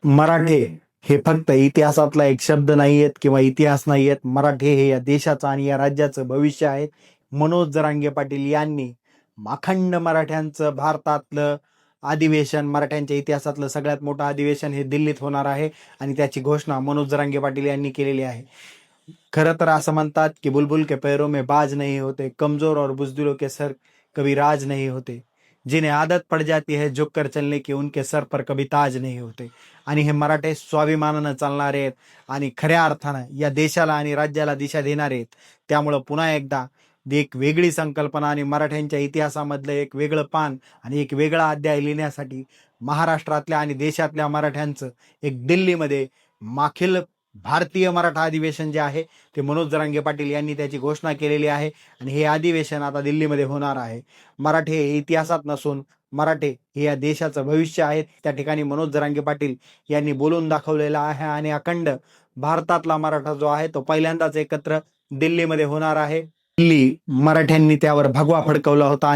मराठे हे फक्त इतिहासातला एक शब्द नाहीयेत किंवा इतिहास नाहीयेत. मराठे हे या देशाचं आणि या राज्याचं भविष्य आहेत. मनोज जरांगे पाटील यांनी अखंड मराठ्यांचं भारतातलं अधिवेशन, मराठ्यांच्या इतिहासातलं सगळ्यात मोठं अधिवेशन हे दिल्लीत होणार आहे आणि त्याची घोषणा मनोज जरांगे पाटील यांनी केलेली आहे. खरं तर असं म्हणतात की बुलबुल के पैरों में बाज नहीं होते, कमजोर और बुजदिलों के सर कभी राज नहीं होते, जिन्हें आदत पड़ जाती है झुक कर चलने की उनके सर पर कभी ताज नहीं होते. आणि हे मराठे स्वाभिमानानं चालणारे आहेत आणि खऱ्या अर्थानं या देशाला आणि राज्याला दिशा देणारे आहेत. त्यामुळं पुन्हा एकदा एक वेगळी संकल्पना आणि मराठ्यांच्या इतिहासामधलं एक वेगळं पान आणि एक वेगळा अध्याय लिहिण्यासाठी महाराष्ट्रातल्या आणि देशातल्या मराठ्यांचं एक दिल्लीमध्ये अखिल भारतीय मराठा अधिवेशन जे आहे ते मनोज जरांगे पाटील यांनी त्याची घोषणा केलेली आहे आणि हे अधिवेशन आता दिल्लीमध्ये होणार आहे. मराठे हे इतिहासात नसून मराठे हे या देशाचं भविष्य आहेत. त्या ठिकाणी मनोज जरांगे पाटील यांनी बोलून दाखवलेला आहे आणि अखंड भारतातला मराठा जो आहे तो पहिल्यांदाच एकत्र दिल्लीमध्ये होणार आहे. दिल्ली मराठ्यांनी त्यावर भगवा फडकवला होता.